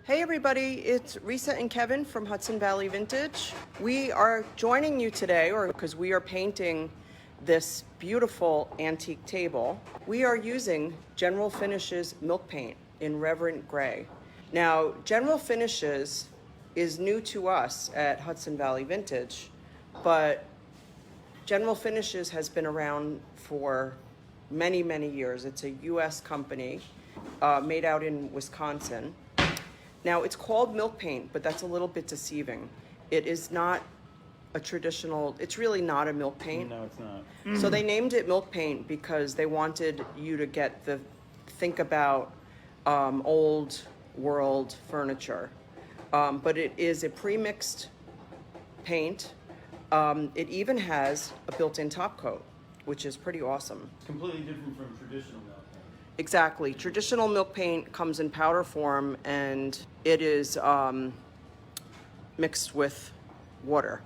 Hey everybody, it's Risa and Kevin from Hudson Valley Vintage. We are joining you today because we are painting this beautiful antique table. We are using General Finishes milk paint in Reverend Gray. Now, General Finishes is new to us at Hudson Valley Vintage, but General Finishes has been around for many, many years. It's a US company made out in Wisconsin. Now, it's called milk paint, but that's a little bit deceiving. It is not a traditional, it's really not a milk paint. No, it's not. So they named it milk paint because they wanted you to get think about old world furniture. But it is a pre-mixed paint. It even has a built-in top coat, which is pretty awesome. Completely different from traditional milk paint. Exactly. Traditional milk paint comes in powder form and it is mixed with water.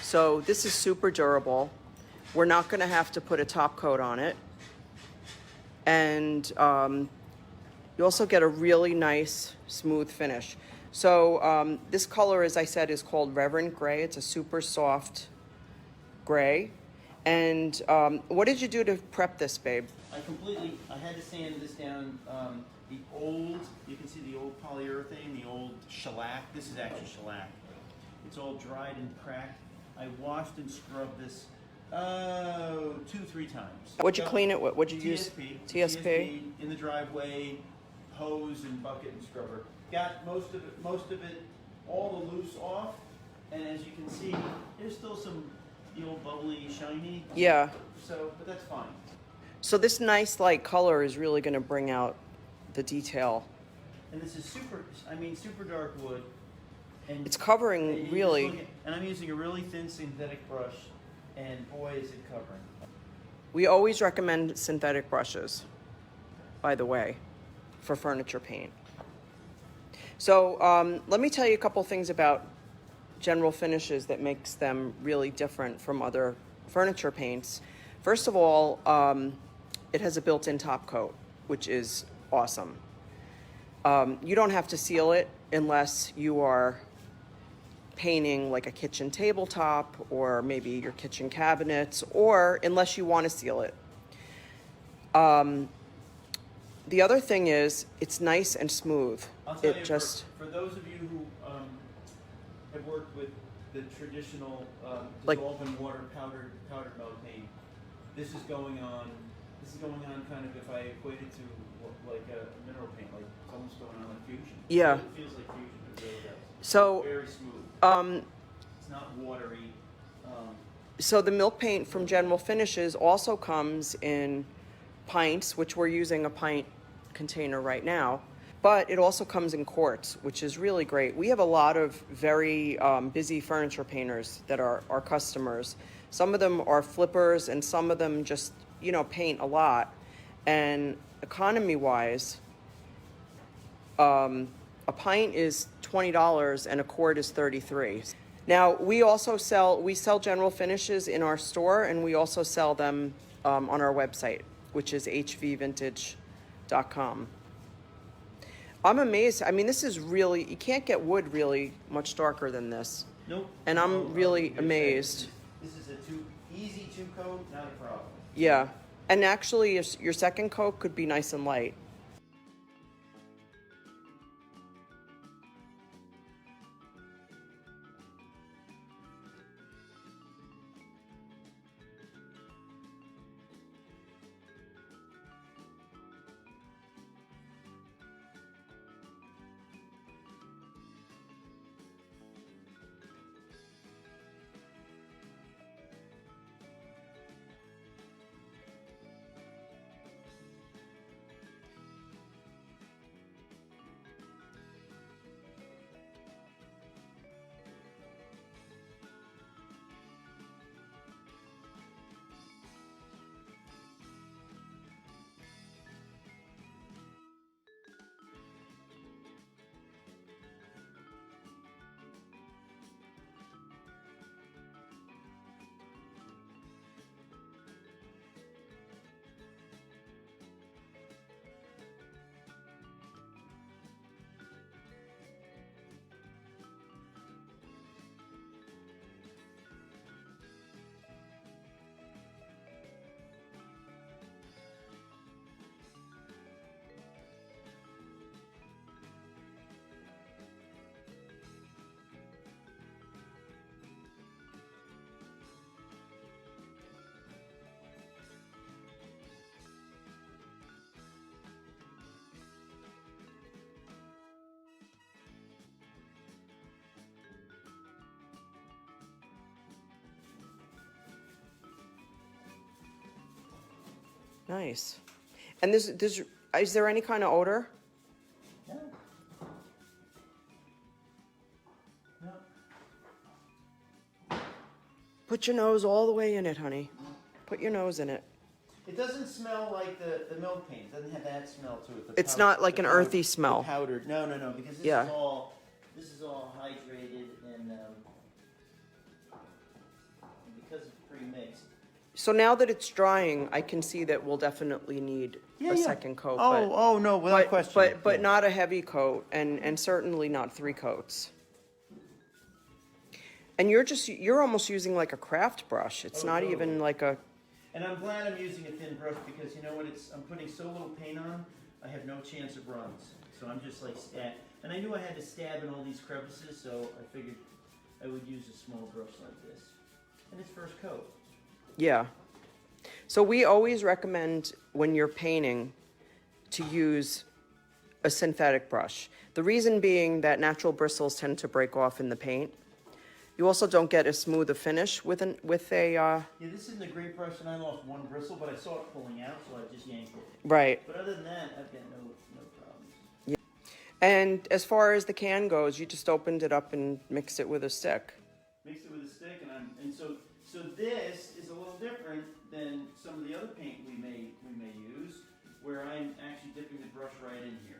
So this is super durable. We're not going to have to put a top coat on it. And you also get a really nice smooth finish. So this color, as I said, is called Reverend Gray. It's a super soft gray. And what did you do to prep this, babe? I had to sand this down. The old, you can see the old polyurethane, the old shellac. This is actually shellac. It's all dried and cracked. I washed and scrubbed this 2-3 times. What'd you clean it with? What'd you use? TSP in the driveway, hose and bucket and scrubber. Got most of it, all the loose off. And as you can see, there's still some the old bubbly, shiny. Yeah. So, but that's fine. So this nice light color is really going to bring out the detail. And this is super dark wood. And It's covering really. And I'm using a really thin synthetic brush, and boy is it covering. We always recommend synthetic brushes, by the way, for furniture paint. So let me tell you a couple things about General Finishes that makes them really different from other furniture paints. First of all, it has a built-in top coat, which is awesome. You don't have to seal it unless you are painting like a kitchen tabletop or maybe your kitchen cabinets, or unless you want to seal it. The other thing is it's nice and smooth. I'll tell you, for those of you who have worked with the traditional dissolved in water powdered milk paint, this is going on kind of, if I equate it to like a mineral paint, like it's almost going on like fusion. Yeah. It feels like fusion. It really does. So It's very smooth. It's not watery. So the milk paint from General Finishes also comes in pints, which we're using a pint container right now, but it also comes in quarts, which is really great. We have a lot of very busy furniture painters that are our customers. Some of them are flippers and some of them just, paint a lot. And economy-wise, a pint is $20 and a quart is $33. Now, we sell General Finishes in our store, and we also sell them on our website, which is hvvintage.com. I'm amazed. I mean, this is really, you can't get wood really much darker than this. Nope. And I'm really amazed. This is a easy two coat, not a problem. Yeah. And actually, your second coat could be nice and light. Nice. And is there any kind of odor? No. No. Put your nose all the way in it, honey. Put your nose in it. It doesn't smell like the milk paint. It doesn't have that smell to it. It's not like an earthy smell. Powdered. No, because this Yeah. is all hydrated and because it's pre-mixed. So now that it's drying, I can see that we'll definitely need a second coat. Oh no, without question. But not a heavy coat, and certainly not 3 coats. And you're almost using like a craft brush. It's not totally. even like a. And I'm glad I'm using a thin brush because you know what? I'm putting so little paint on, I have no chance of runs. So I'm just like and I knew I had to stab in all these crevices, so I figured I would use a small brush like this. And it's first coat. Yeah. So we always recommend when you're painting to use a synthetic brush. The reason being that natural bristles tend to break off in the paint. You also don't get as smooth a finish with a. Yeah, this isn't a great brush, and I lost one bristle, but I saw it pulling out, so I just yanked it. Right. But other than that, I've got no problems. Yeah. And as far as the can goes, you just opened it up and mixed it with a stick. Mixed it with a stick, and so this is a little different than some of the other paint we may use, where I'm actually dipping the brush right in here.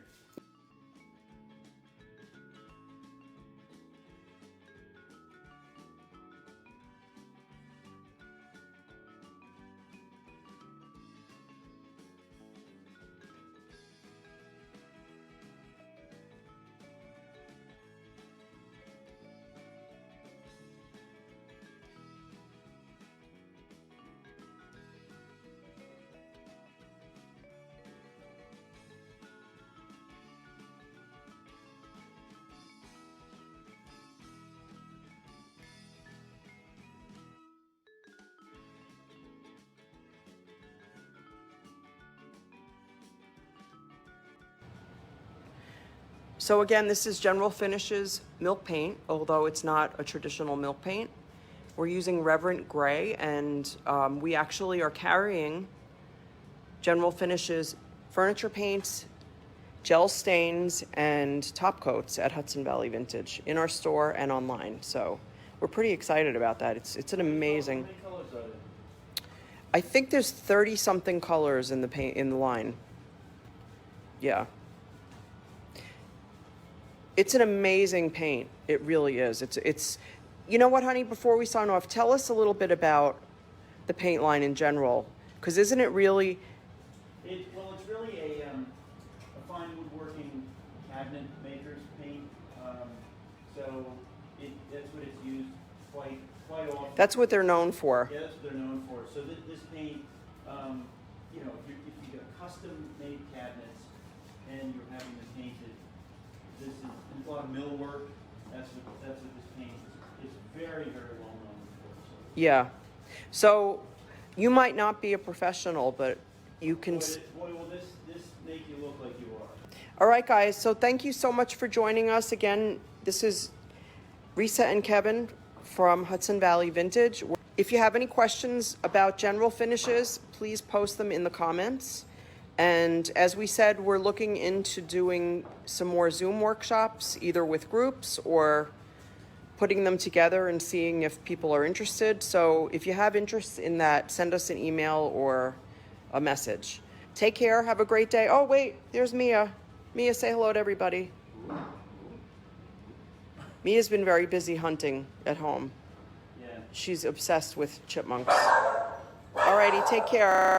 So again, this is General Finishes milk paint, although it's not a traditional milk paint. We're using Reverent Gray, and we actually are carrying General Finishes furniture paints, gel stains, and top coats at Hudson Valley Vintage in our store and online. So we're pretty excited about that. It's an amazing. How many colors are there? I think there's 30-something colors in the paint in the line. Yeah. It's an amazing paint. It really is. It's you know what, honey, before we sign off, tell us a little bit about the paint line in general, because isn't it really Well, it's really a fine woodworking cabinet maker's paint. So that's what it's used quite often. that's what they're known for. Yeah, that's what they're known for. So this paint, you know, if you get custom-made cabinets and you're having them painted, this is a lot of millwork. That's what this paint is very well known for. So. Yeah. So you might not be a professional, but you can. Boy, will this make you look like you are. All right, guys. So thank you so much for joining us again. This is Risa and Kevin from Hudson Valley Vintage. If you have any questions about General Finishes, please post them in the comments. And as we said, we're looking into doing some more Zoom workshops, either with groups or putting them together and seeing if people are interested. So if you have interest in that, send us an email or a message. Take care. Have a great day. Oh, wait, there's Mia. Mia, say hello to everybody. Mia's been very busy hunting at home. Yeah. She's obsessed with chipmunks. All righty, take care.